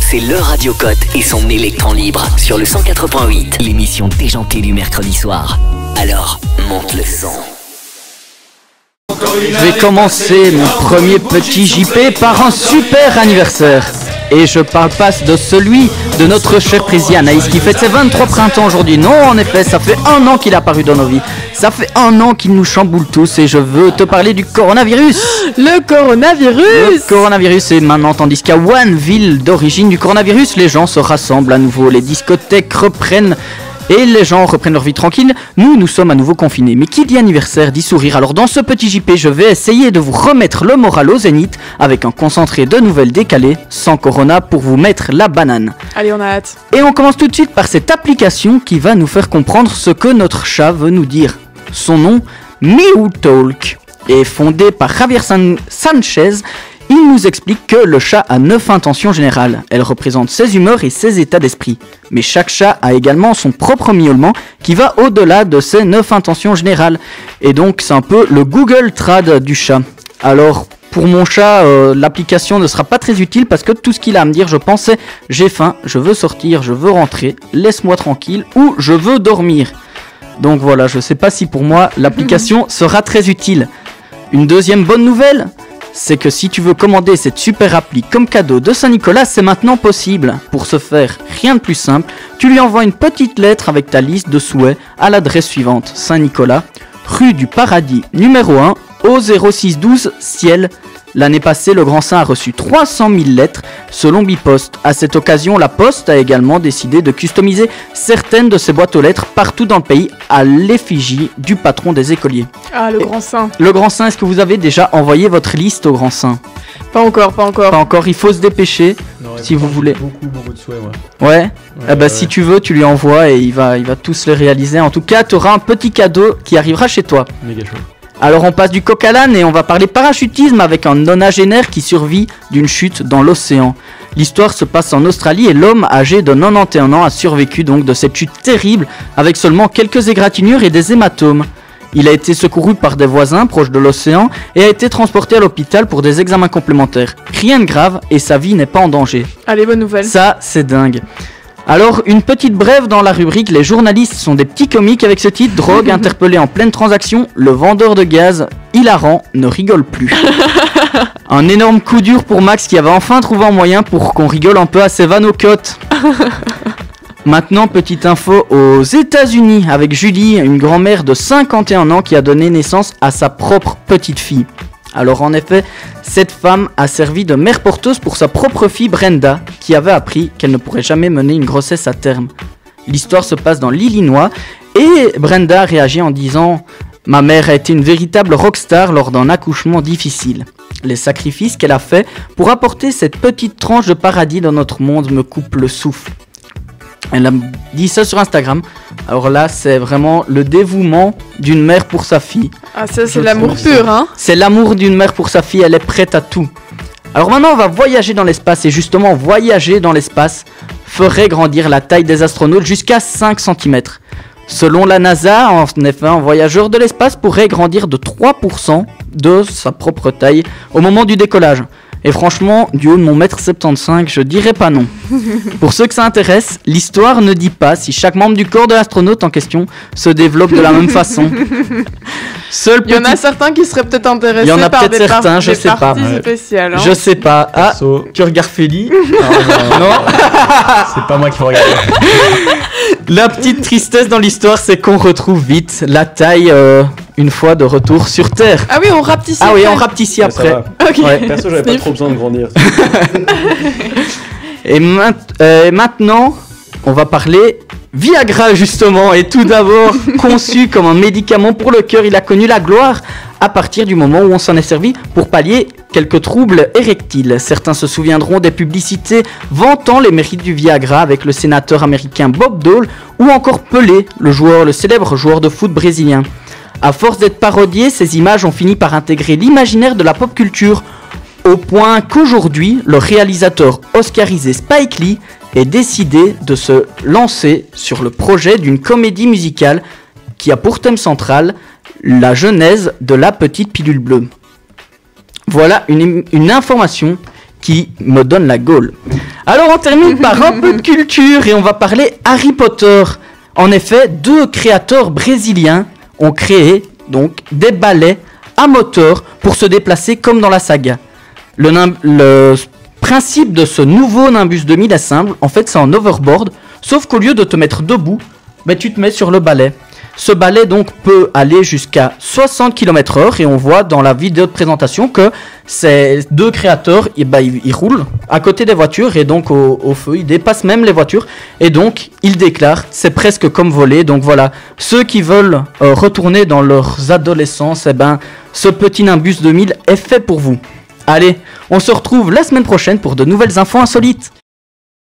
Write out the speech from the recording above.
c'est le Radio Cote et son électron libre sur le 104.8, l'émission déjantée du mercredi soir. Alors, monte le son. Je vais commencer mon premier petit JP par un super anniversaire. Et je parle pas de celui de notre cher président Anaïs qui fête ses 23 printemps aujourd'hui. Non, en effet, ça fait 1 an qu'il est apparu dans nos vies. Ça fait 1 an qu'il nous chamboule tous et je veux te parler du coronavirus. Le coronavirus est maintenant, tandis qu'à Wuhan, ville d'origine du coronavirus, les gens se rassemblent à nouveau. Les discothèques reprennent et les gens reprennent leur vie tranquille. Nous sommes à nouveau confinés. Mais qui dit anniversaire dit sourire. Alors dans ce petit JP, je vais essayer de vous remettre le moral au zénith avec un concentré de nouvelles décalées, sans corona, pour vous mettre la banane. Allez, on a hâte. Et on commence tout de suite par cette application qui va nous faire comprendre ce que notre chat veut nous dire. Son nom, MeowTalk, est fondé par Javier Sanchez. Il nous explique que le chat a 9 intentions générales. Elles représentent ses humeurs et ses états d'esprit. Mais chaque chat a également son propre miaulement qui va au-delà de ces 9 intentions générales. Et donc c'est un peu le Google Trad du chat. Alors pour mon chat, l'application ne sera pas très utile parce que tout ce qu'il a à me dire, je pense, c'est j'ai faim, je veux sortir, je veux rentrer, laisse-moi tranquille ou je veux dormir. Donc voilà, je sais pas si pour moi l'application sera très utile. Une deuxième bonne nouvelle, c'est que si tu veux commander cette super appli comme cadeau de Saint-Nicolas, c'est maintenant possible. Pour ce faire, rien de plus simple, tu lui envoies une petite lettre avec ta liste de souhaits à l'adresse suivante: Saint-Nicolas, rue du Paradis numéro 1, au 0612 Ciel. L'année passée, le Grand Saint a reçu 300 000 lettres selon Bipost. À cette occasion, la Poste a également décidé de customiser certaines de ses boîtes aux lettres partout dans le pays à l'effigie du patron des écoliers. Ah, le Grand Saint. Le Grand Saint, est-ce que vous avez déjà envoyé votre liste au Grand Saint ? Pas encore. Pas encore, il faut se dépêcher si vous voulez. Beaucoup de souhaits, Ouais. Si tu veux, tu lui envoies et il va tous les réaliser. En tout cas, tu auras un petit cadeau qui arrivera chez toi. Méga chaud. Alors on passe du coq à l'âne et on va parler parachutisme avec un nonagénaire qui survit d'une chute dans l'océan. L'histoire se passe en Australie et l'homme âgé de 91 ans a survécu donc de cette chute terrible avec seulement quelques égratignures et des hématomes. Il a été secouru par des voisins proches de l'océan et a été transporté à l'hôpital pour des examens complémentaires. Rien de grave et sa vie n'est pas en danger. Allez, bonne nouvelle. Ça, c'est dingue. Alors, une petite brève dans la rubrique Les journalistes sont des petits comiques avec ce titre: Drogue interpellée en pleine transaction, le vendeur de gaz, hilarant, ne rigole plus. Un énorme coup dur pour Max qui avait enfin trouvé un moyen pour qu'on rigole un peu à ses vannes aux cotes. Maintenant, petite info aux États-Unis avec Julie, une grand-mère de 51 ans qui a donné naissance à sa propre petite fille. Alors en effet, cette femme a servi de mère porteuse pour sa propre fille Brenda, qui avait appris qu'elle ne pourrait jamais mener une grossesse à terme. L'histoire se passe dans l'Illinois et Brenda réagit en disant « Ma mère a été une véritable rockstar lors d'un accouchement difficile. Les sacrifices qu'elle a faits pour apporter cette petite tranche de paradis dans notre monde me coupent le souffle. » Elle a dit ça sur Instagram. Alors là, c'est vraiment le dévouement d'une mère pour sa fille. Ah, ça, c'est l'amour pur, hein. C'est l'amour d'une mère pour sa fille, elle est prête à tout. Alors maintenant, on va voyager dans l'espace. Et justement, voyager dans l'espace ferait grandir la taille des astronautes jusqu'à 5 cm. Selon la NASA, en effet, un voyageur de l'espace pourrait grandir de 3% de sa propre taille au moment du décollage. Et franchement, du haut de mon 1m75, je dirais pas non. Pour ceux que ça intéresse, l'histoire ne dit pas si chaque membre du corps de l'astronaute en question se développe de la même façon. Il y en a certains qui seraient peut-être intéressés Il y en a par peut-être des, certains, je sais pas. parties spéciales. Hein. Je sais pas. Ah, Perso. tu regardes Feli? Non. C'est pas moi qui faut regarder. La petite tristesse dans l'histoire, c'est qu'on retrouve vite la taille une fois de retour sur Terre. Ah oui, on rapetissait. Ah oui, on rapetissait après. Ok. Ouais. Perso, j'avais pas trop besoin de grandir. Et maintenant, on va parler Viagra justement. Et tout d'abord, conçu comme un médicament pour le cœur, il a connu la gloire à partir du moment où on s'en est servi pour pallier quelques troubles érectiles. Certains se souviendront des publicités vantant les mérites du Viagra avec le sénateur américain Bob Dole ou encore Pelé, le célèbre joueur de foot brésilien. À force d'être parodiées, ces images ont fini par intégrer l'imaginaire de la pop culture, au point qu'aujourd'hui, le réalisateur oscarisé Spike Lee est décidé de se lancer sur le projet d'une comédie musicale qui a pour thème central la genèse de la petite pilule bleue. Voilà une information qui me donne la gaule. Alors on termine par un peu de culture et on va parler Harry Potter. En effet, 2 créateurs brésiliens ont créé donc des balais à moteur pour se déplacer comme dans la saga. Le principe de ce nouveau Nimbus 2000 est simple, en fait c'est en overboard, sauf qu'au lieu de te mettre debout, tu te mets sur le balai. Ce balai donc peut aller jusqu'à 60 km/h et on voit dans la vidéo de présentation que ces 2 créateurs ils roulent à côté des voitures et donc au feu, ils dépassent même les voitures et donc ils déclarent c'est presque comme voler. Donc voilà, ceux qui veulent retourner dans leurs adolescences, ce petit Nimbus 2000 est fait pour vous. Allez, on se retrouve la semaine prochaine pour de nouvelles infos insolites.